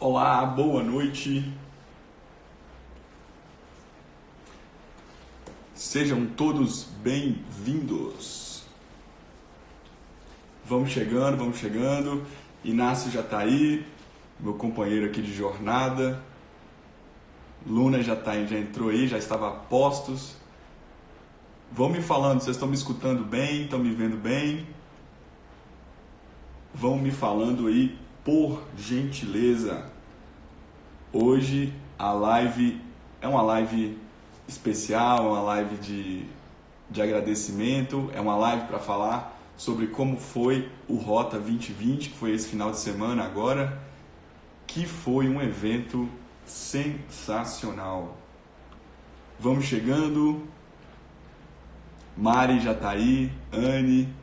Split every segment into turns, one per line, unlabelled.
Olá, boa noite. Sejam todos bem-vindos. Vamos chegando. Inácio já está aí, meu companheiro aqui de jornada. Luna já entrou aí, já estava a postos. Vão me falando, vocês estão me escutando bem, estão me vendo bem? Vão me falando aí, por gentileza. Hoje a live é uma live especial, uma live de agradecimento, é uma live para falar sobre como foi o Rota 2020, que foi esse final de semana agora, que foi um evento sensacional. Vamos chegando, Mari já está aí, Anne,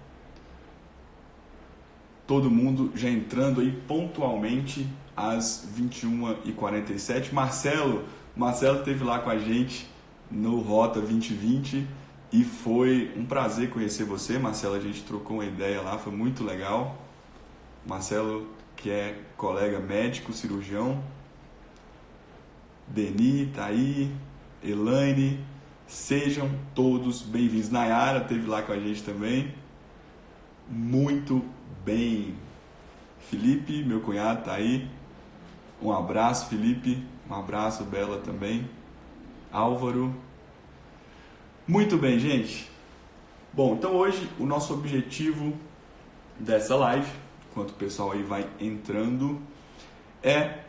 todo mundo já entrando aí pontualmente às 21h47. Marcelo esteve lá com a gente no Rota 2020 e foi um prazer conhecer você, Marcelo. A gente trocou uma ideia lá, foi muito legal. Marcelo, que é colega médico, cirurgião. Deni tá aí, Elaine, sejam todos bem-vindos. Nayara esteve lá com a gente também. Muito bem. Felipe, meu cunhado, tá aí. Um abraço, Felipe. Um abraço, Bela também. Álvaro. Muito bem, gente. Bom, então hoje o nosso objetivo dessa live, enquanto o pessoal aí vai entrando, é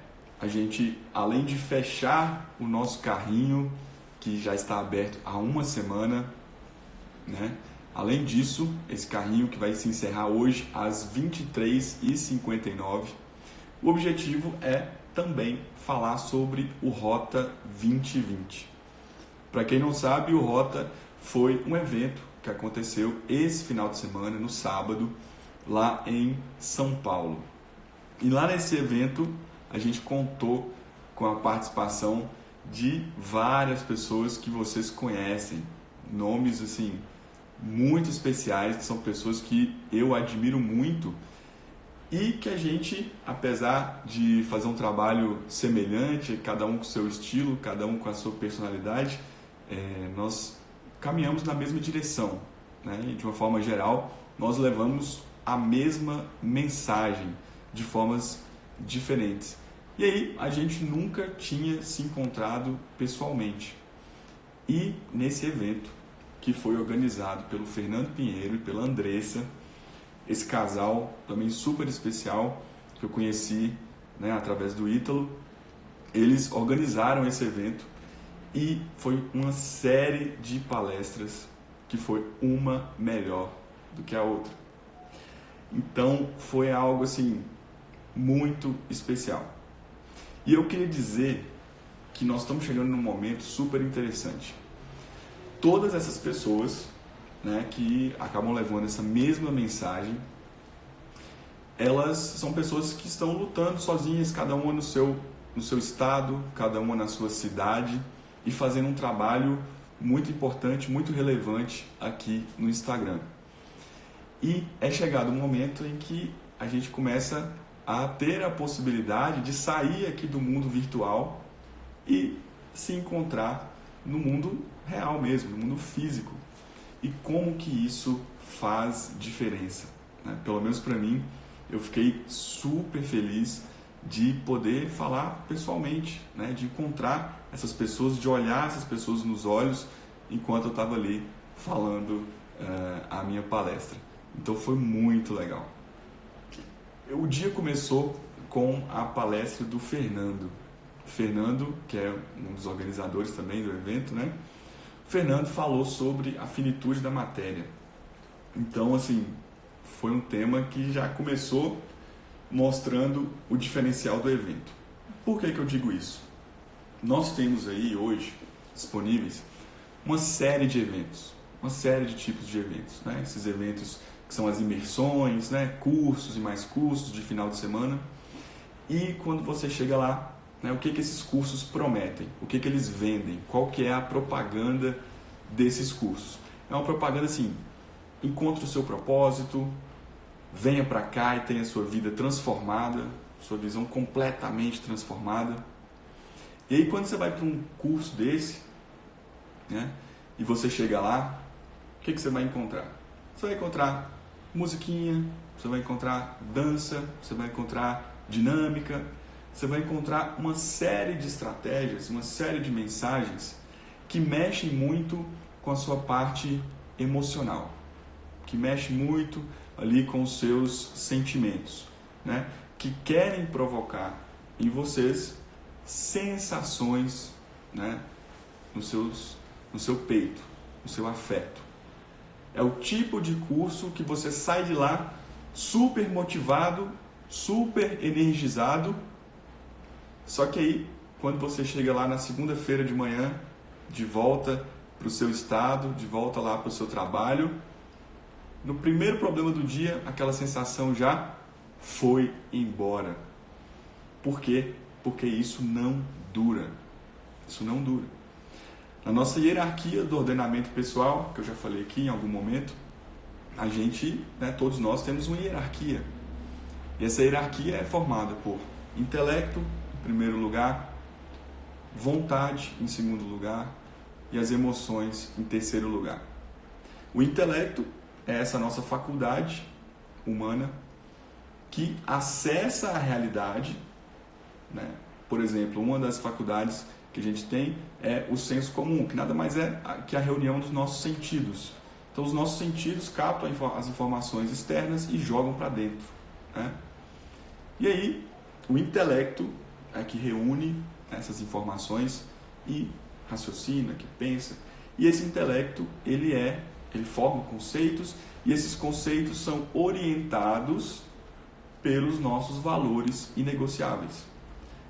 a gente, além de fechar o nosso carrinho, que já está aberto há uma semana, né? Além disso, esse carrinho que vai se encerrar hoje às 23h59, o objetivo é também falar sobre o Rota 2020. Para quem não sabe, o Rota foi um evento que aconteceu esse final de semana, no sábado, lá em São Paulo. E lá nesse evento, a gente contou com a participação de várias pessoas que vocês conhecem, nomes assim muito especiais, que são pessoas que eu admiro muito e que a gente, apesar de fazer um trabalho semelhante, cada um com o seu estilo, cada um com a sua personalidade, nós caminhamos na mesma direção, né? E de uma forma geral, nós levamos a mesma mensagem de formas diferentes. E aí, a gente nunca tinha se encontrado pessoalmente. E nesse evento, que foi organizado pelo Fernando Pinheiro e pela Andressa, esse casal também super especial, que eu conheci, né, através do Ítalo, eles organizaram esse evento e foi uma série de palestras que foi uma melhor do que a outra. Então foi algo assim muito especial. E eu queria dizer que nós estamos chegando num momento super interessante. Todas essas pessoas, né, que acabam levando essa mesma mensagem, elas são pessoas que estão lutando sozinhas, cada uma no seu estado, cada uma na sua cidade, e fazendo um trabalho muito importante, muito relevante aqui no Instagram. E é chegado um momento em que a gente começa a ter a possibilidade de sair aqui do mundo virtual e se encontrar no mundo real mesmo, no mundo físico. E como que isso faz diferença, né? Pelo menos para mim, eu fiquei super feliz de poder falar pessoalmente, né? De encontrar essas pessoas, de olhar essas pessoas nos olhos enquanto eu estava ali falando a minha palestra. Então foi muito legal. O dia começou com a palestra do Fernando. Fernando, que é um dos organizadores também do evento, né? O Fernando falou sobre a finitude da matéria. Então, assim, foi um tema que já começou mostrando o diferencial do evento. Por que eu digo isso? Nós temos aí hoje disponíveis uma série de eventos, uma série de tipos de eventos, né? Esses eventos que são as imersões, né? Cursos e mais cursos de final de semana. E quando você chega lá, né, o que esses cursos prometem? O que eles vendem? Qual que é a propaganda desses cursos? É uma propaganda assim: encontre o seu propósito, venha para cá e tenha a sua vida transformada, sua visão completamente transformada. E aí quando você vai para um curso desse, né, e você chega lá, o que você vai encontrar? Você vai encontrar musiquinha, você vai encontrar dança, você vai encontrar dinâmica, você vai encontrar uma série de estratégias, uma série de mensagens que mexem muito com a sua parte emocional, que mexem muito ali com os seus sentimentos, né? Que querem provocar em vocês sensações, né? no seu peito, no seu afeto. É o tipo de curso que você sai de lá super motivado, super energizado. Só que aí, quando você chega lá na segunda-feira de manhã, de volta para o seu estado, de volta lá para o seu trabalho, no primeiro problema do dia, aquela sensação já foi embora. Por quê? Porque isso não dura. Isso não dura. Na nossa hierarquia do ordenamento pessoal, que eu já falei aqui em algum momento, a gente, né, todos nós temos uma hierarquia. E essa hierarquia é formada por intelecto, em primeiro lugar, vontade, em segundo lugar, e as emoções, em terceiro lugar. O intelecto é essa nossa faculdade humana que acessa a realidade, né? Por exemplo, uma das faculdades que a gente tem é o senso comum, que nada mais é que a reunião dos nossos sentidos. Então, os nossos sentidos captam as informações externas e jogam para dentro, né? E aí, o intelecto é que reúne essas informações e raciocina, que pensa. E esse intelecto, ele forma conceitos, e esses conceitos são orientados pelos nossos valores inegociáveis.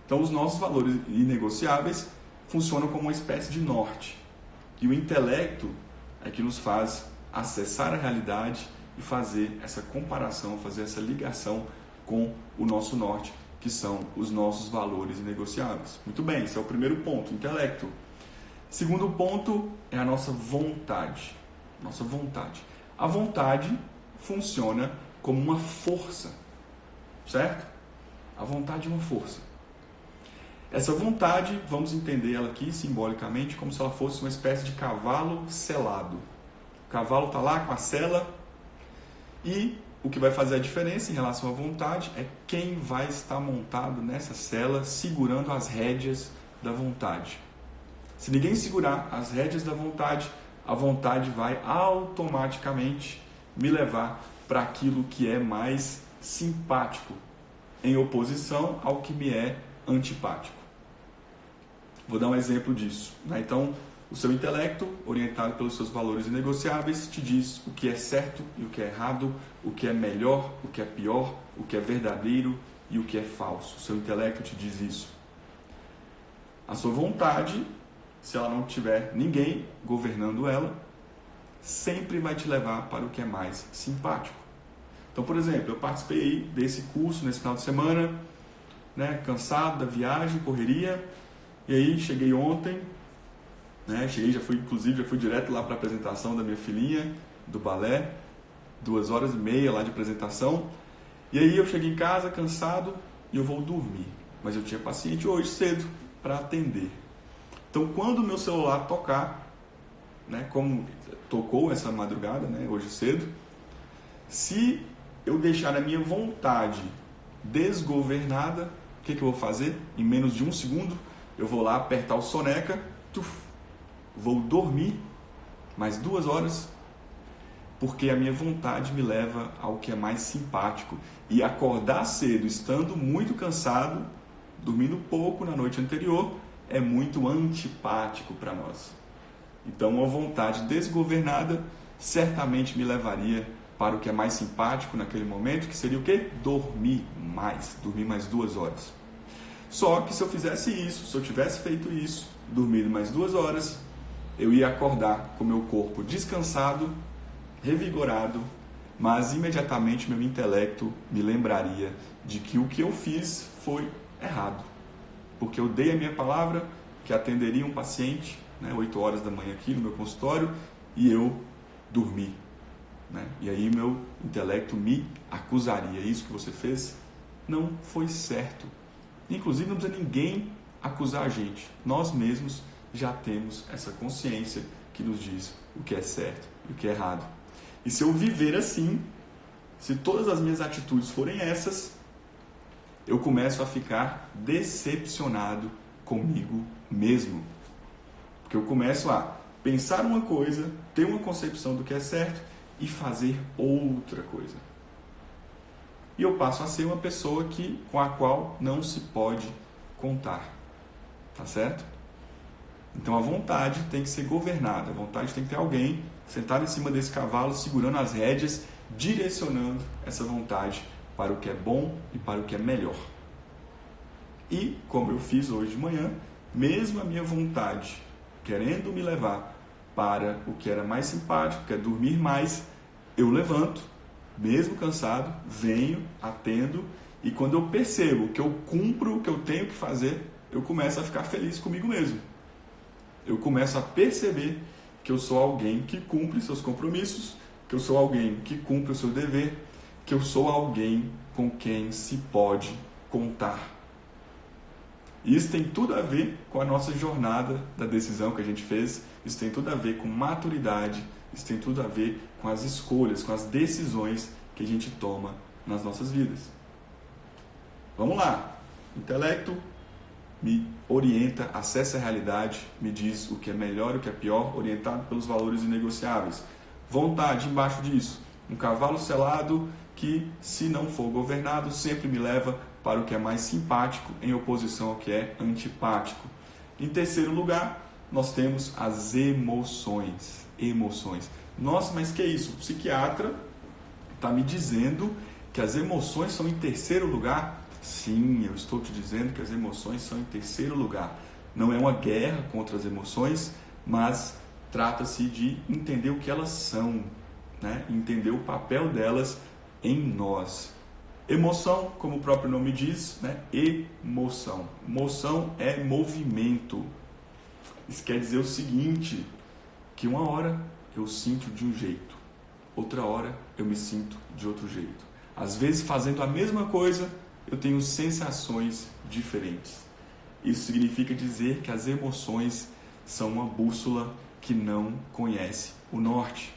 Então, os nossos valores inegociáveis funcionam como uma espécie de norte. E o intelecto é que nos faz acessar a realidade e fazer essa comparação, fazer essa ligação com o nosso norte, que são os nossos valores inegociáveis. Muito bem, esse é o primeiro ponto, intelecto. Segundo ponto é a nossa vontade. Nossa vontade. A vontade funciona como uma força, certo? A vontade é uma força. Essa vontade, vamos entender ela aqui simbolicamente como se ela fosse uma espécie de cavalo selado. O cavalo está lá com a sela e o que vai fazer a diferença em relação à vontade é quem vai estar montado nessa sela segurando as rédeas da vontade. Se ninguém segurar as rédeas da vontade, a vontade vai automaticamente me levar para aquilo que é mais simpático, em oposição ao que me é antipático. Vou dar um exemplo disso, né? Então, o seu intelecto, orientado pelos seus valores inegociáveis, te diz o que é certo e o que é errado, o que é melhor, o que é pior, o que é verdadeiro e o que é falso. O seu intelecto te diz isso. A sua vontade, se ela não tiver ninguém governando ela, sempre vai te levar para o que é mais simpático. Então, por exemplo, eu participei desse curso nesse final de semana, né, cansado da viagem, correria, e aí cheguei ontem, né, já fui direto lá para a apresentação da minha filhinha, do balé, 2h30 lá de apresentação, e aí eu cheguei em casa cansado e eu vou dormir, mas eu tinha paciente hoje cedo para atender. Então, quando o meu celular tocar, né, como tocou essa madrugada, né, hoje cedo, se eu deixar a minha vontade desgovernada, o que eu vou fazer? Em menos de 1 segundo, eu vou lá apertar o soneca, vou dormir mais 2 horas, porque a minha vontade me leva ao que é mais simpático. E acordar cedo, estando muito cansado, dormindo pouco na noite anterior, é muito antipático para nós. Então, uma vontade desgovernada certamente me levaria para o que é mais simpático naquele momento, que seria o quê? Dormir mais 2 horas. Só que se eu fizesse isso, se eu tivesse feito isso, dormido mais 2 horas, eu ia acordar com meu corpo descansado, revigorado, mas imediatamente meu intelecto me lembraria de que o que eu fiz foi errado. Porque eu dei a minha palavra que atenderia um paciente, né, 8 horas da manhã aqui no meu consultório, e eu dormi, né? E aí meu intelecto me acusaria: isso que você fez não foi certo. Inclusive, não precisa ninguém acusar a gente. Nós mesmos já temos essa consciência que nos diz o que é certo e o que é errado. E se eu viver assim, se todas as minhas atitudes forem essas, eu começo a ficar decepcionado comigo mesmo. Porque eu começo a pensar uma coisa, ter uma concepção do que é certo e fazer outra coisa. E eu passo a ser uma pessoa com a qual não se pode contar. Tá certo? Então a vontade tem que ser governada. A vontade tem que ter alguém sentado em cima desse cavalo, segurando as rédeas, direcionando essa vontade para o que é bom e para o que é melhor. E, como eu fiz hoje de manhã, mesmo a minha vontade querendo me levar para o que era mais simpático, que é dormir mais, eu levanto, mesmo cansado, venho, atendo, e quando eu percebo que eu cumpro o que eu tenho que fazer, eu começo a ficar feliz comigo mesmo. Eu começo a perceber que eu sou alguém que cumpre seus compromissos, que eu sou alguém que cumpre o seu dever, que eu sou alguém com quem se pode contar. E isso tem tudo a ver com a nossa jornada da decisão que a gente fez, isso tem tudo a ver com maturidade, isso tem tudo a ver com as escolhas, com as decisões que a gente toma nas nossas vidas. Vamos lá. Intelecto me orienta, acessa a realidade, me diz o que é melhor e o que é pior, orientado pelos valores inegociáveis. Vontade, embaixo disso, um cavalo selado que, se não for governado, sempre me leva para o que é mais simpático em oposição ao que é antipático. Em terceiro lugar, nós temos as emoções. Emoções. Nossa, mas que é isso? O psiquiatra está me dizendo que as emoções são em terceiro lugar? Sim, eu estou te dizendo que as emoções são em terceiro lugar. Não é uma guerra contra as emoções, mas trata-se de entender o que elas são, né? Entender o papel delas em nós. Emoção, como o próprio nome diz, né? Emoção. Moção é movimento. Isso quer dizer o seguinte, que uma hora eu sinto de um jeito, outra hora eu me sinto de outro jeito. Às vezes, fazendo a mesma coisa, eu tenho sensações diferentes. Isso significa dizer que as emoções são uma bússola que não conhece o norte.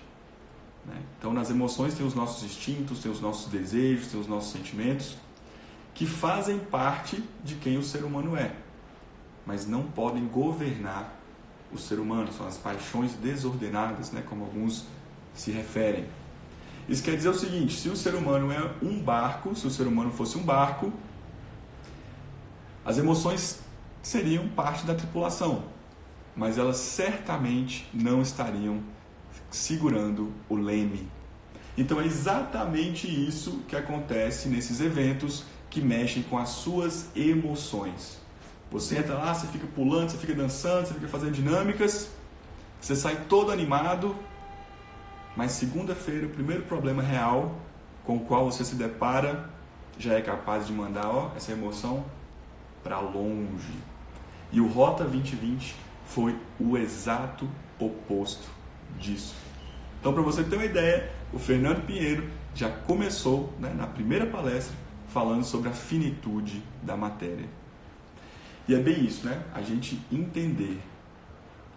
Então, nas emoções tem os nossos instintos, tem os nossos desejos, tem os nossos sentimentos, que fazem parte de quem o ser humano é, mas não podem governar o ser humano. São as paixões desordenadas, né, como alguns se referem. Isso quer dizer o seguinte: se o ser humano é um barco, se o ser humano fosse um barco, as emoções seriam parte da tripulação, mas elas certamente não estariam segurando o leme. Então é exatamente isso que acontece nesses eventos que mexem com as suas emoções. Você entra lá, você fica pulando, você fica dançando, você fica fazendo dinâmicas, você sai todo animado, mas segunda-feira o primeiro problema real com o qual você se depara já é capaz de mandar essa emoção para longe. E o Rota 2020 foi o exato oposto disso. Então, para você ter uma ideia, o Fernando Pinheiro já começou, né, na primeira palestra falando sobre a finitude da matéria. E é bem isso, né? A gente entender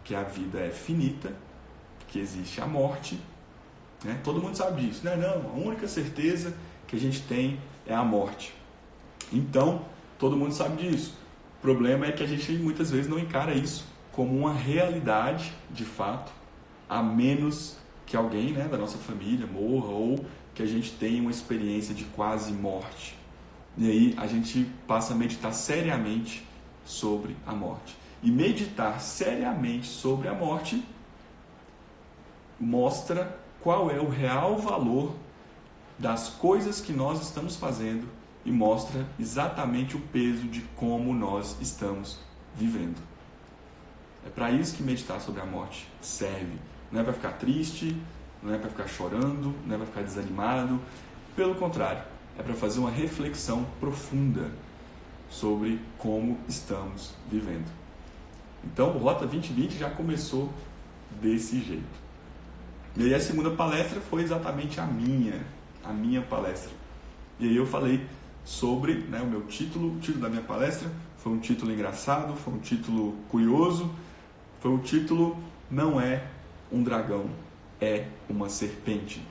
que a vida é finita, que existe a morte, né? Todo mundo sabe disso, né? Não, a única certeza que a gente tem é a morte. Então, todo mundo sabe disso. O problema é que a gente muitas vezes não encara isso como uma realidade de fato, a menos que alguém, né, da nossa família morra ou que a gente tenha uma experiência de quase morte. E aí a gente passa a meditar seriamente sobre a morte. E meditar seriamente sobre a morte mostra qual é o real valor das coisas que nós estamos fazendo e mostra exatamente o peso de como nós estamos vivendo. É para isso que meditar sobre a morte serve. Não é para ficar triste, não é para ficar chorando, não é para ficar desanimado. Pelo contrário, é para fazer uma reflexão profunda sobre como estamos vivendo. Então, o Rota 2020 já começou desse jeito. E aí a segunda palestra foi exatamente a minha palestra. E aí eu falei sobre, né, o meu título, o título da minha palestra foi um título engraçado, foi um título curioso, foi um título Não é um dragão, é uma serpente.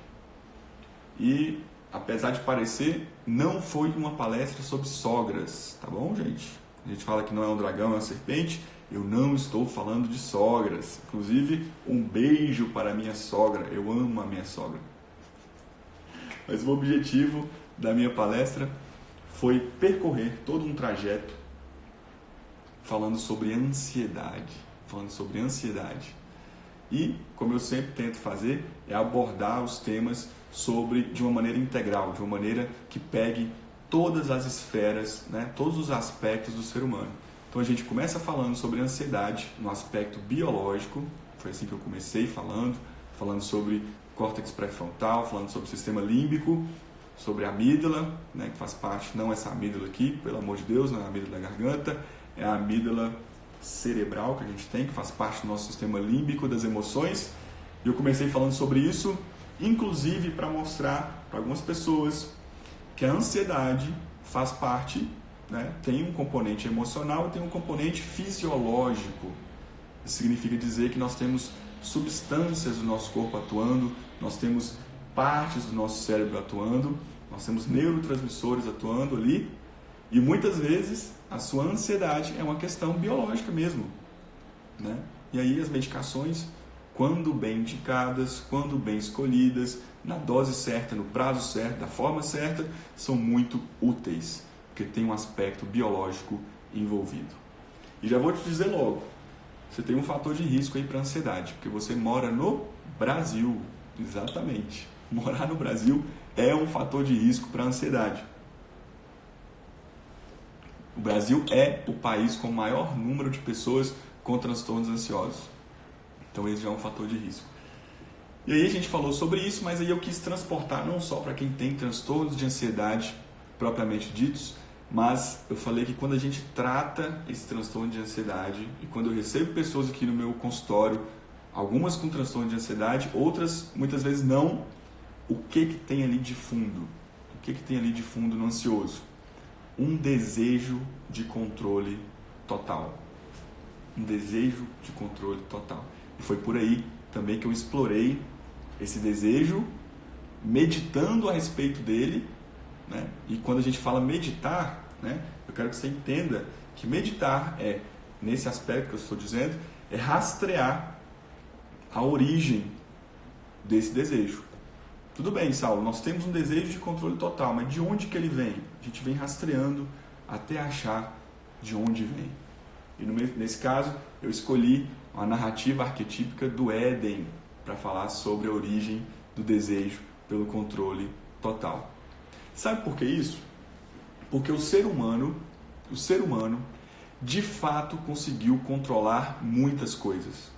E, apesar de parecer, não foi uma palestra sobre sogras, tá bom, gente? A gente fala que não é um dragão, é uma serpente, eu não estou falando de sogras. Inclusive, um beijo para a minha sogra, eu amo a minha sogra. Mas o objetivo da minha palestra foi percorrer todo um trajeto falando sobre ansiedade. E, como eu sempre tento fazer, é abordar os temas de uma maneira integral, de uma maneira que pegue todas as esferas, né, todos os aspectos do ser humano. Então a gente começa falando sobre ansiedade no aspecto biológico, foi assim que eu comecei falando sobre córtex pré-frontal, falando sobre o sistema límbico, sobre a amígdala, né, que faz parte, não essa amígdala aqui, pelo amor de Deus, não é a amígdala da garganta, é a amígdala cerebral que a gente tem, que faz parte do nosso sistema límbico, das emoções. E eu comecei falando sobre isso, inclusive para mostrar para algumas pessoas que a ansiedade faz parte, né, tem um componente emocional e tem um componente fisiológico. Isso significa dizer que nós temos substâncias do nosso corpo atuando, nós temos partes do nosso cérebro atuando, nós temos neurotransmissores atuando ali, e muitas vezes a sua ansiedade é uma questão biológica mesmo, né? E aí as medicações, quando bem indicadas, quando bem escolhidas, na dose certa, no prazo certo, da forma certa, são muito úteis, porque tem um aspecto biológico envolvido. E já vou te dizer logo, você tem um fator de risco aí para ansiedade, porque você mora no Brasil, exatamente. Morar no Brasil é um fator de risco para ansiedade. O Brasil é o país com o maior número de pessoas com transtornos ansiosos. Então esse já é um fator de risco. E aí a gente falou sobre isso, mas aí eu quis transportar não só para quem tem transtornos de ansiedade propriamente ditos, mas eu falei que quando a gente trata esse transtorno de ansiedade, e quando eu recebo pessoas aqui no meu consultório, algumas com transtorno de ansiedade, outras muitas vezes não, o que tem ali de fundo? O que tem ali de fundo no ansioso? Um desejo de controle total. Um desejo de controle total. E foi por aí também que eu explorei esse desejo, meditando a respeito dele, né? E quando a gente fala meditar, né, eu quero que você entenda que meditar é, nesse aspecto que eu estou dizendo, é rastrear a origem desse desejo. Tudo bem, Saulo, nós temos um desejo de controle total, mas de onde que ele vem? A gente vem rastreando até achar de onde vem. E nesse caso, eu escolhi a narrativa arquetípica do Éden para falar sobre a origem do desejo pelo controle total. Sabe por que isso? Porque o ser humano, de fato conseguiu controlar muitas coisas.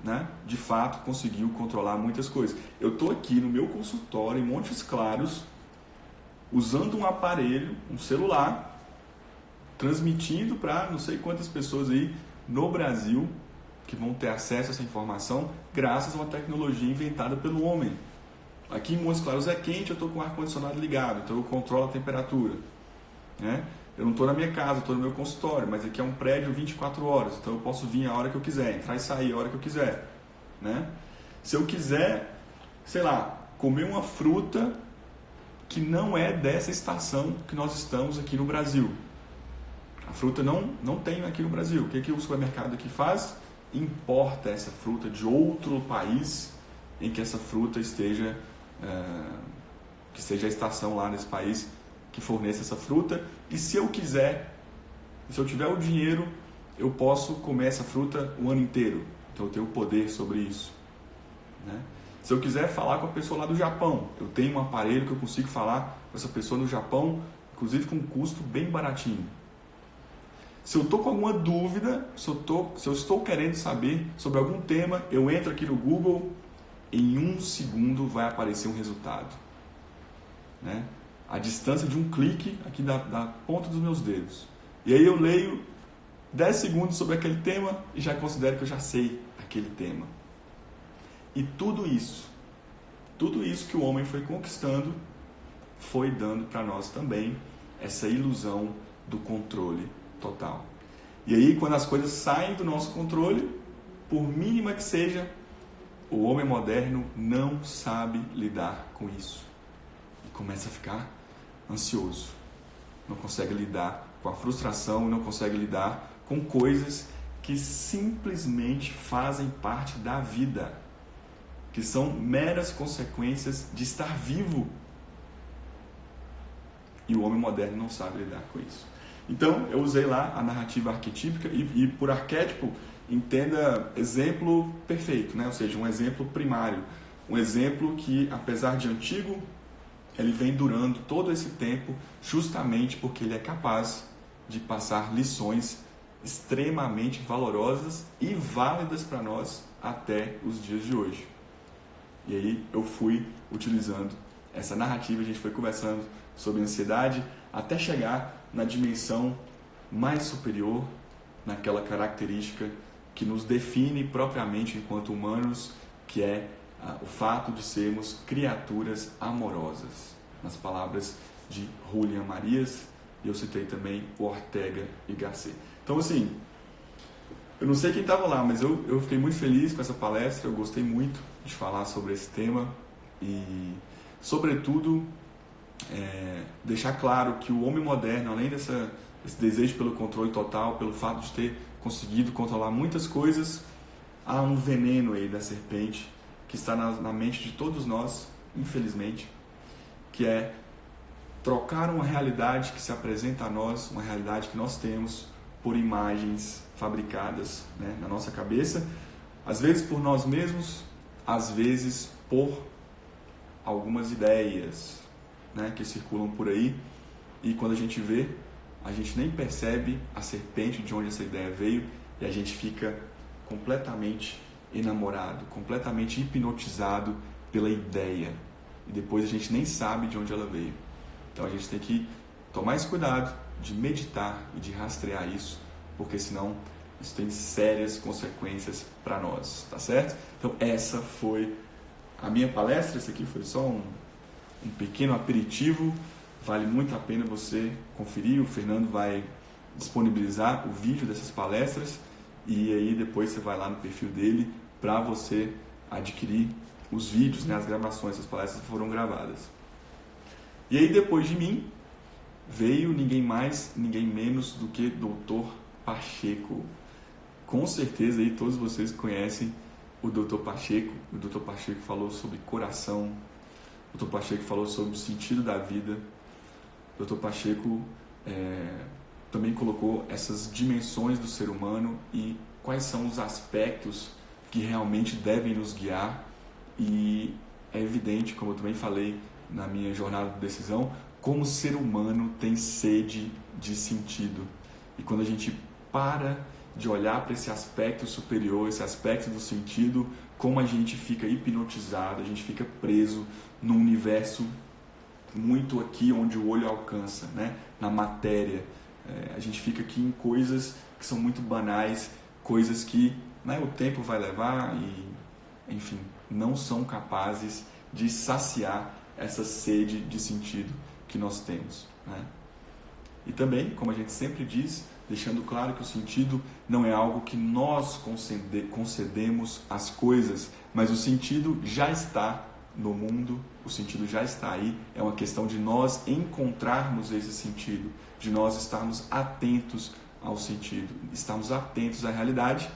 Né? De fato conseguiu controlar muitas coisas. Eu estou aqui no meu consultório em Montes Claros, usando um aparelho, um celular, transmitindo para não sei quantas pessoas aí no Brasil que vão ter acesso a essa informação graças a uma tecnologia inventada pelo homem. Aqui em Montes Claros é quente, eu estou com o ar-condicionado ligado, então eu controlo a temperatura. Né? Eu não estou na minha casa, estou no meu consultório, mas aqui é um prédio 24 horas, então eu posso vir a hora que eu quiser, entrar e sair a hora que eu quiser. Né? Se eu quiser, sei lá, comer uma fruta que não é dessa estação que nós estamos aqui no Brasil. A fruta não tem aqui no Brasil. O que o supermercado aqui faz? Importa essa fruta de outro país em que essa fruta esteja, que seja a estação lá nesse país que forneça essa fruta. E se eu quiser, se eu tiver o dinheiro, eu posso comer essa fruta o ano inteiro. Então eu tenho poder sobre isso. Né? Se eu quiser falar com a pessoa lá do Japão, eu tenho um aparelho que eu consigo falar com essa pessoa no Japão, inclusive com um custo bem baratinho. Se eu estou com alguma dúvida, se eu estou querendo saber sobre algum tema, eu entro aqui no Google, em 1 segundo vai aparecer um resultado. Né? A distância de um clique aqui da ponta dos meus dedos. E aí eu leio 10 segundos sobre aquele tema e já considero que eu já sei aquele tema. E tudo isso que o homem foi conquistando, foi dando para nós também essa ilusão do controle total. E aí, quando as coisas saem do nosso controle, por mínima que seja, o homem moderno não sabe lidar com isso. E começa a ficar ansioso. Não consegue lidar com a frustração, não consegue lidar com coisas que simplesmente fazem parte da vida, que são meras consequências de estar vivo. E o homem moderno não sabe lidar com isso. Então, eu usei lá a narrativa arquetípica e por arquétipo, entenda exemplo perfeito, né? Ou seja, um exemplo primário. Um exemplo que, apesar de antigo, ele vem durando todo esse tempo justamente porque ele é capaz de passar lições extremamente valorosas e válidas para nós até os dias de hoje. E aí eu fui utilizando essa narrativa, a gente foi conversando sobre ansiedade até chegar na dimensão mais superior, naquela característica que nos define propriamente enquanto humanos, que é o fato de sermos criaturas amorosas, nas palavras de Julian Marias, e eu citei também o Ortega y Gasset. Então, assim, eu não sei quem estava lá, mas eu fiquei muito feliz com essa palestra, eu gostei muito de falar sobre esse tema e, sobretudo, deixar claro que o homem moderno, além desse desejo pelo controle total, pelo fato de ter conseguido controlar muitas coisas, há um veneno aí da serpente que está na mente de todos nós, infelizmente, que é trocar uma realidade que se apresenta a nós, uma realidade que nós temos, por imagens fabricadas, né, na nossa cabeça, às vezes por nós mesmos, às vezes por algumas ideias, né, que circulam por aí, e quando a gente vê, a gente nem percebe a serpente de onde essa ideia veio e a gente fica completamente enamorado, completamente hipnotizado pela ideia e depois a gente nem sabe de onde ela veio. Então a gente tem que tomar esse cuidado de meditar e de rastrear isso, porque senão isso tem sérias consequências para nós, tá certo? Então essa foi a minha palestra, esse aqui foi só um pequeno aperitivo, vale muito a pena você conferir, o Fernando vai disponibilizar o vídeo dessas palestras e aí depois você vai lá no perfil dele para você adquirir os vídeos, né, as gravações, as palestras foram gravadas. E aí depois de mim veio ninguém mais, ninguém menos do que Dr. Pacheco. Com certeza aí todos vocês conhecem o Dr. Pacheco. O Dr. Pacheco falou sobre coração, o Dr. Pacheco falou sobre o sentido da vida. O Dr. Pacheco também colocou essas dimensões do ser humano e quais são os aspectos que realmente devem nos guiar. E é evidente, como eu também falei na minha jornada de decisão, como o ser humano tem sede de sentido. E quando a gente para de olhar para esse aspecto superior, esse aspecto do sentido, como a gente fica hipnotizado, a gente fica preso num universo muito aqui onde o olho alcança, né? Na matéria. A gente fica aqui em coisas que são muito banais, coisas que, né, o tempo vai levar e, enfim, não são capazes de saciar essa sede de sentido que nós temos, né? E também, como a gente sempre diz, deixando claro que o sentido não é algo que nós concedemos às coisas, mas o sentido já está no mundo, o sentido já está aí, é uma questão de nós encontrarmos esse sentido, de nós estarmos atentos ao sentido, estarmos atentos à realidade.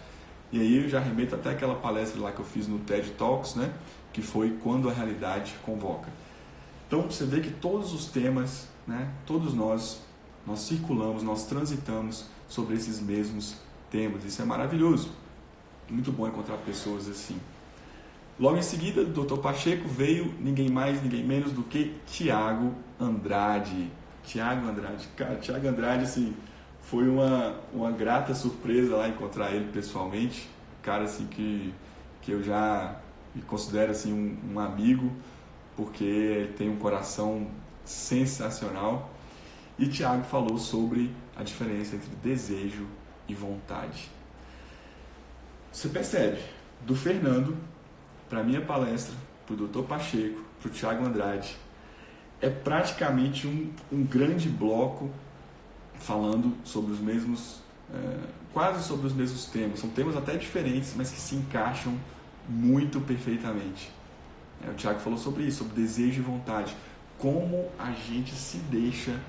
E aí eu já remeto até aquela palestra lá que eu fiz no TED Talks, né, que foi Quando a Realidade Convoca. Então você vê que todos os temas, né, todos nós circulamos, nós transitamos sobre esses mesmos temas. Isso é maravilhoso. Muito bom encontrar pessoas assim. Logo em seguida, do Dr. Pacheco veio ninguém mais, ninguém menos do que Tiago Andrade. Tiago Andrade. Cara, Tiago Andrade, assim, foi uma grata surpresa lá encontrar ele pessoalmente. Cara, assim, que eu já me considero assim, um amigo, porque ele tem um coração sensacional. E Tiago falou sobre a diferença entre desejo e vontade. Você percebe, do Fernando, para a minha palestra, para o Dr. Pacheco, para o Tiago Andrade, é praticamente um grande bloco falando sobre os mesmos, quase sobre os mesmos temas. São temas até diferentes, mas que se encaixam muito perfeitamente. O Tiago falou sobre isso, sobre desejo e vontade. Como a gente se deixa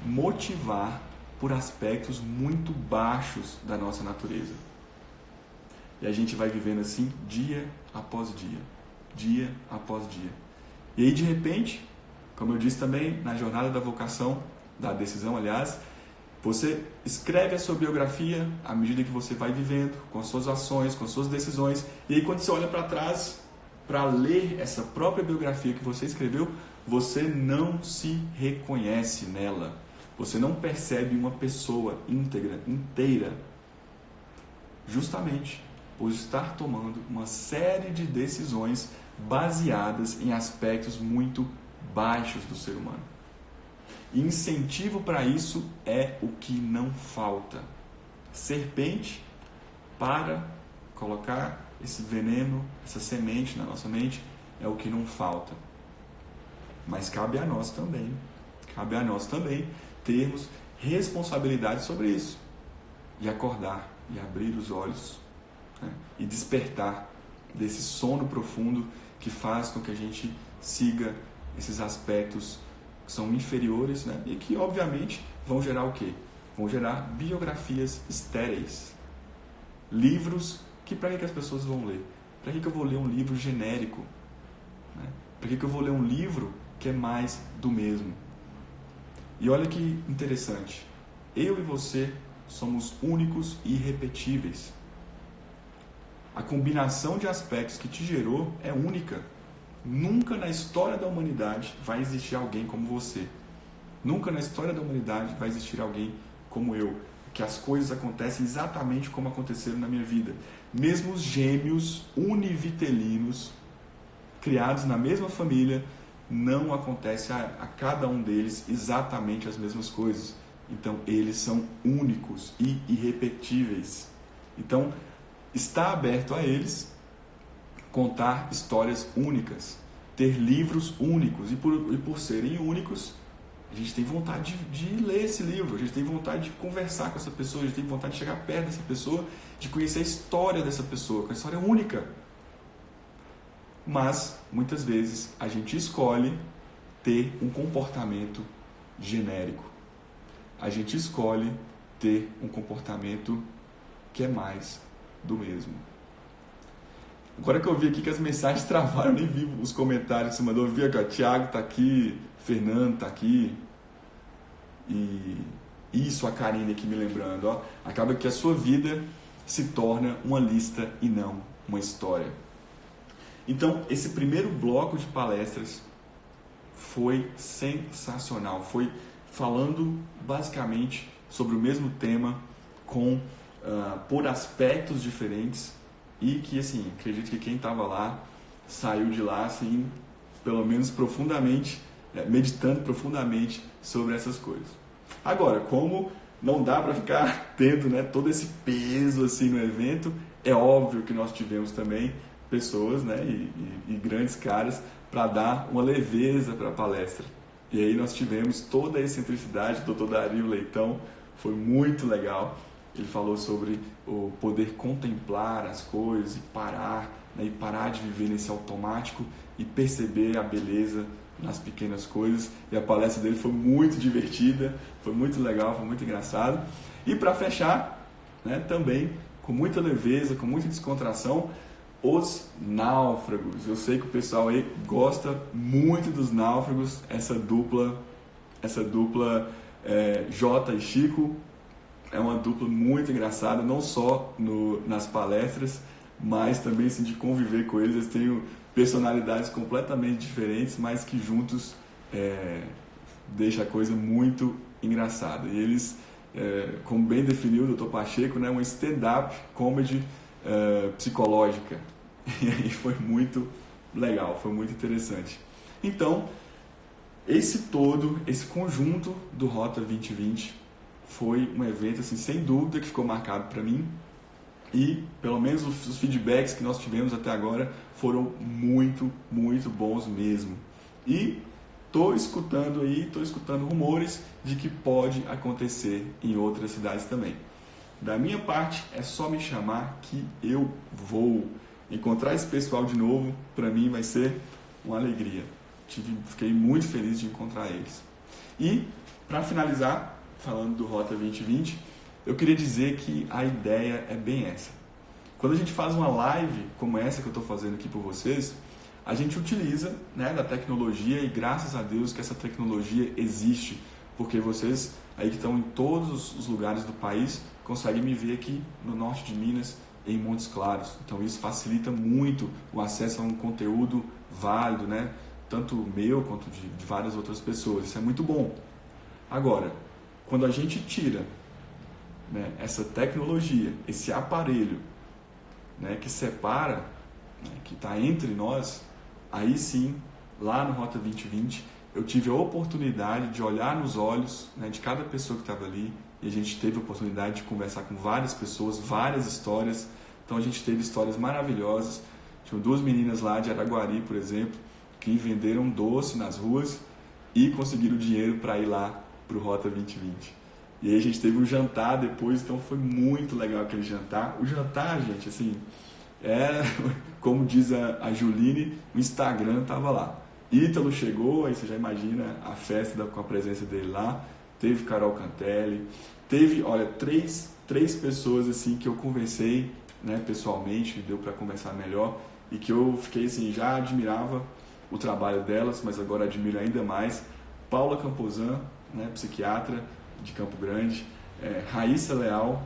motivar por aspectos muito baixos da nossa natureza. E a gente vai vivendo assim dia após dia, dia após dia. E aí, de repente, como eu disse também, na jornada da vocação, da decisão, aliás, você escreve a sua biografia à medida que você vai vivendo, com as suas ações, com as suas decisões. E aí, quando você olha para trás, para ler essa própria biografia que você escreveu, você não se reconhece nela. Você não percebe uma pessoa íntegra, inteira, justamente por estar tomando uma série de decisões baseadas em aspectos muito baixos do ser humano. E incentivo para isso é o que não falta. Serpente para colocar esse veneno, essa semente na nossa mente, é o que não falta. Mas cabe a nós também termos responsabilidade sobre isso. E acordar, e abrir os olhos, né? E despertar desse sono profundo que faz com que a gente siga esses aspectos que são inferiores, né? E que, obviamente, vão gerar o quê? Vão gerar biografias estéreis. Livros que para que as pessoas vão ler? Para que eu vou ler um livro genérico? Né? Para que eu vou ler um livro que é mais do mesmo? E olha que interessante. Eu e você somos únicos e irrepetíveis. A combinação de aspectos que te gerou é única. Nunca na história da humanidade vai existir alguém como você. Nunca na história da humanidade vai existir alguém como eu. Que as coisas acontecem exatamente como aconteceram na minha vida. Mesmo os gêmeos univitelinos, criados na mesma família, não acontece a cada um deles exatamente as mesmas coisas. Então, eles são únicos e irrepetíveis. Então, está aberto a eles contar histórias únicas, ter livros únicos. E por serem únicos, a gente tem vontade de ler esse livro, a gente tem vontade de conversar com essa pessoa, a gente tem vontade de chegar perto dessa pessoa, de conhecer a história dessa pessoa, que é uma história única. Mas, muitas vezes, a gente escolhe ter um comportamento genérico. A gente escolhe ter um comportamento que é mais do mesmo. Agora que eu vi aqui que as mensagens travaram, nem vi os comentários que você mandou. Eu vi aqui, ó, Tiago está aqui, Fernando está aqui. E isso, a Karine aqui me lembrando. Ó, acaba que a sua vida se torna uma lista e não uma história. Então, esse primeiro bloco de palestras foi sensacional. Foi falando basicamente sobre o mesmo tema, por aspectos diferentes, e que, assim, acredito que quem estava lá saiu de lá, assim, pelo menos profundamente, meditando profundamente sobre essas coisas. Agora, como não dá para ficar tendo, né, todo esse peso assim no evento, é óbvio que nós tivemos também pessoas, né, e grandes caras para dar uma leveza para a palestra. E aí nós tivemos toda a excentricidade do Dr. Dario Leitão, foi muito legal. Ele falou sobre o poder contemplar as coisas e parar, né, e parar de viver nesse automático e perceber a beleza nas pequenas coisas. E a palestra dele foi muito divertida, foi muito legal, foi muito engraçado. E para fechar, né, também com muita leveza, com muita descontração, os náufragos. Eu sei que o pessoal aí gosta muito dos náufragos, essa dupla Jota e Chico. É uma dupla muito engraçada, não só nas palestras, mas também assim, de conviver com eles. Eles têm personalidades completamente diferentes, mas que juntos deixa a coisa muito engraçada. E eles, como bem definiu o Dr. Pacheco, né, uma stand-up comedy psicológica. E aí foi muito legal, foi muito interessante. Então, esse conjunto do Rota 2020 foi um evento, assim, sem dúvida, que ficou marcado para mim. E, pelo menos, os feedbacks que nós tivemos até agora foram muito, muito bons mesmo. E estou escutando rumores de que pode acontecer em outras cidades também. Da minha parte, é só me chamar que eu vou. Encontrar esse pessoal de novo, para mim vai ser uma alegria. Fiquei muito feliz de encontrar eles. E, para finalizar, falando do Rota 2020, eu queria dizer que a ideia é bem essa. Quando a gente faz uma live como essa que eu estou fazendo aqui por vocês, a gente utiliza, né, da tecnologia, e graças a Deus que essa tecnologia existe, porque vocês aí que estão em todos os lugares do país conseguem me ver aqui no norte de Minas, em Montes Claros. Então isso facilita muito o acesso a um conteúdo válido, né? Tanto meu quanto de várias outras pessoas. Isso é muito bom. Agora, quando a gente tira, né, essa tecnologia, esse aparelho, né, que separa, né, que está entre nós, aí sim, lá no Rota 2020, eu tive a oportunidade de olhar nos olhos, né, de cada pessoa que estava ali, e a gente teve a oportunidade de conversar com várias pessoas, várias histórias. Então a gente teve histórias maravilhosas. Tinham 2 meninas lá de Araguari, por exemplo, que venderam doce nas ruas e conseguiram dinheiro para ir lá para o Rota 2020. E aí a gente teve um jantar depois, então foi muito legal aquele jantar. O jantar, gente, assim, como diz a Juline, o Instagram estava lá. Ítalo chegou, aí você já imagina a festa com a presença dele lá. Teve Carol Cantelli, teve, olha, três pessoas assim que eu conversei, né, pessoalmente, deu para conversar melhor, e que eu fiquei assim, já admirava o trabalho delas, mas agora admiro ainda mais. Paula Camposan, né, psiquiatra de Campo Grande, Raíssa Leal,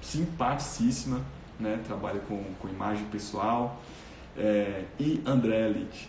simpaticíssima, né, trabalha com imagem pessoal, e Andréa Litt.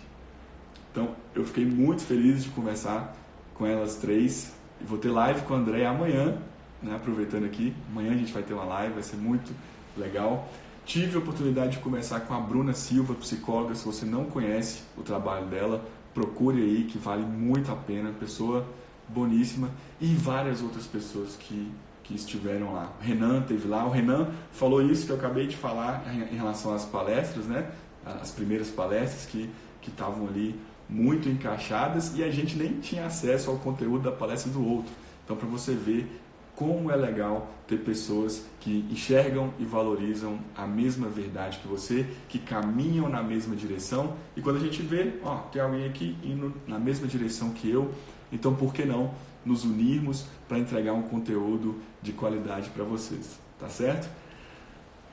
Então eu fiquei muito feliz de conversar com elas três. Vou ter live com a Andréa amanhã, né, aproveitando aqui. Amanhã a gente vai ter uma live, vai ser muito legal. Tive a oportunidade de conversar com a Bruna Silva, psicóloga. Se você não conhece o trabalho dela, procure aí, que vale muito a pena. Pessoa boníssima. E várias outras pessoas que estiveram lá. O Renan esteve lá. O Renan falou isso que eu acabei de falar em relação às palestras, né? As primeiras palestras que estavam ali muito encaixadas e a gente nem tinha acesso ao conteúdo da palestra do outro. Então, para você ver como é legal ter pessoas que enxergam e valorizam a mesma verdade que você, que caminham na mesma direção, e quando a gente vê, tem alguém aqui indo na mesma direção que eu, então por que não nos unirmos para entregar um conteúdo de qualidade para vocês, tá certo?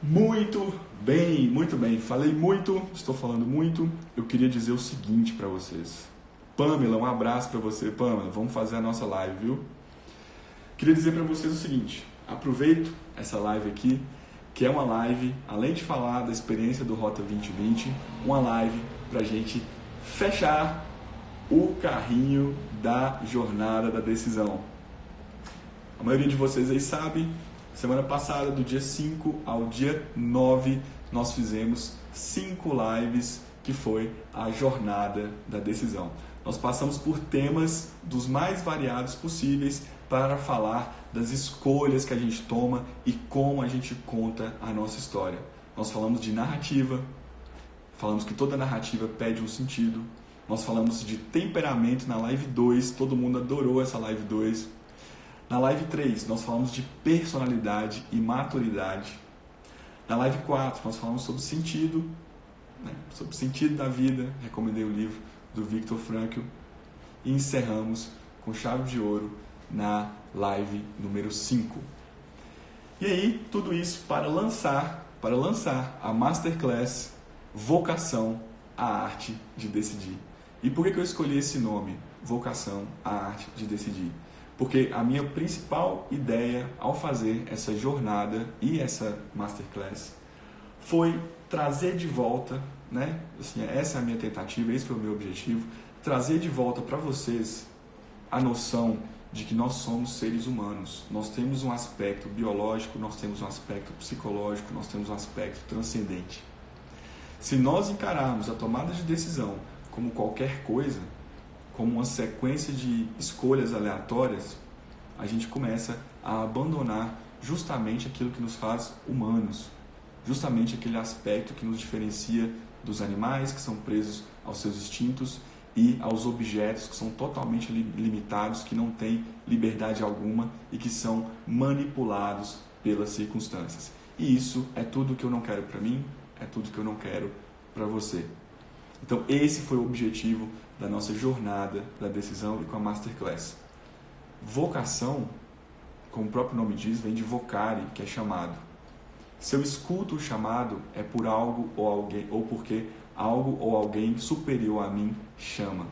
Muito bem. Falei muito, estou falando muito. Eu queria dizer o seguinte para vocês. Pamela, um abraço para você, Pamela. Vamos fazer a nossa live, viu? Queria dizer para vocês o seguinte. Aproveito essa live aqui, que é uma live, além de falar da experiência do Rota 2020, uma live para a gente fechar o carrinho da jornada da decisão. A maioria de vocês aí sabe. Semana passada, do dia 5 ao dia 9, nós fizemos 5 lives, que foi a jornada da decisão. Nós passamos por temas dos mais variados possíveis para falar das escolhas que a gente toma e como a gente conta a nossa história. Nós falamos de narrativa, falamos que toda narrativa pede um sentido. Nós falamos de temperamento na live 2, todo mundo adorou essa live 2. Na live 3, nós falamos de personalidade e maturidade. Na live 4, nós falamos sobre sentido, né? Sobre o sentido da vida. Recomendei o livro do Viktor Frankl. E encerramos com chave de ouro na live número 5. E aí, tudo isso para lançar a Masterclass Vocação, a Arte de Decidir. E por que eu escolhi esse nome, Vocação, a Arte de Decidir? Porque a minha principal ideia ao fazer essa jornada e essa Masterclass foi trazer de volta, né? Assim, essa é a minha tentativa, esse foi o meu objetivo, trazer de volta para vocês a noção de que nós somos seres humanos. Nós temos um aspecto biológico, nós temos um aspecto psicológico, nós temos um aspecto transcendente. Se nós encararmos a tomada de decisão como qualquer coisa, como uma sequência de escolhas aleatórias, a gente começa a abandonar justamente aquilo que nos faz humanos, justamente aquele aspecto que nos diferencia dos animais que são presos aos seus instintos e aos objetos que são totalmente limitados, que não têm liberdade alguma e que são manipulados pelas circunstâncias. E isso é tudo que eu não quero para mim, é tudo que eu não quero para você. Então esse foi o objetivo da nossa jornada da decisão e com a Masterclass. Vocação, como o próprio nome diz, vem de vocare, que é chamado. Se eu escuto o chamado, é por algo ou alguém, ou porque algo ou alguém superior a mim chama.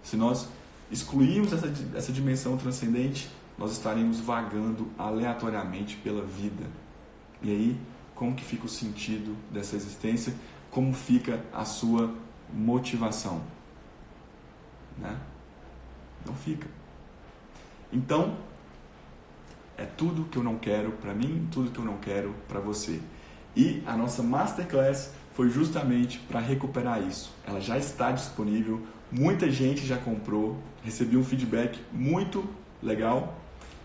Se nós excluirmos essa dimensão transcendente, nós estaremos vagando aleatoriamente pela vida. E aí, como que fica o sentido dessa existência? Como fica a sua motivação? Né? Não fica. Então, é tudo que eu não quero para mim, tudo que eu não quero para você. E a nossa Masterclass foi justamente para recuperar isso. Ela já está disponível, muita gente já comprou, recebi um feedback muito legal.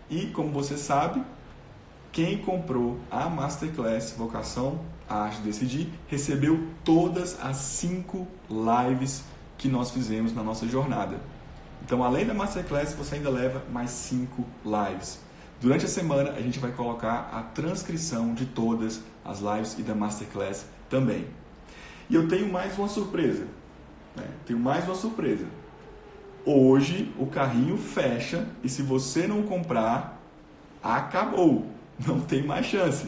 E como você sabe, quem comprou a Masterclass Vocação, a Arte de Decidir, recebeu todas as 5 lives que nós fizemos na nossa jornada. Então, além da Masterclass, você ainda leva mais 5 lives. Durante a semana, a gente vai colocar a transcrição de todas as lives e da Masterclass também. E eu tenho mais uma surpresa. Hoje, o carrinho fecha e se você não comprar, acabou. Não tem mais chance.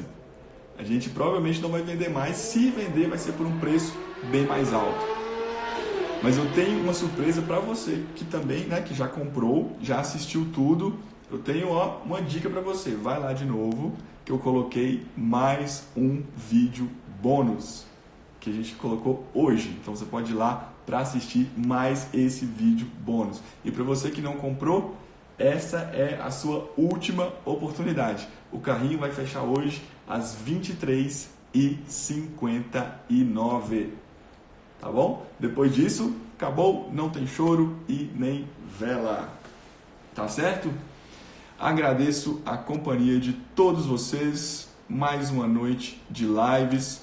A gente provavelmente não vai vender mais. Se vender, vai ser por um preço bem mais alto. Mas eu tenho uma surpresa para você que também, que já comprou, já assistiu tudo. Eu tenho uma dica para você. Vai lá de novo, que eu coloquei mais um vídeo bônus que a gente colocou hoje. Então você pode ir lá para assistir mais esse vídeo bônus. E para você que não comprou, essa é a sua última oportunidade. O carrinho vai fechar hoje às 23h59. Tá bom? Depois disso, acabou, não tem choro e nem vela. Tá certo? Agradeço a companhia de todos vocês. Mais uma noite de lives.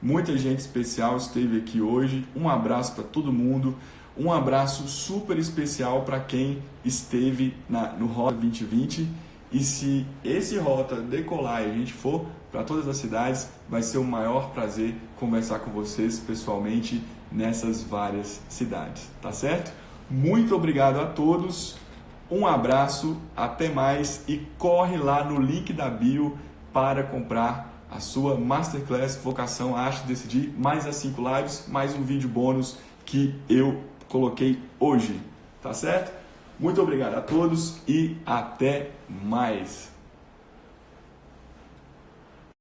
Muita gente especial esteve aqui hoje. Um abraço para todo mundo. Um abraço super especial para quem esteve no Rota 2020. E se esse Rota decolar e a gente for para todas as cidades, vai ser o maior prazer conversar com vocês pessoalmente nessas várias cidades. Tá certo? Muito obrigado a todos. Um abraço, até mais e corre lá no link da bio para comprar a sua Masterclass Vocação Arte de Decidir, mais as 5 lives, mais um vídeo bônus que eu coloquei hoje, tá certo? Muito obrigado a todos e até mais!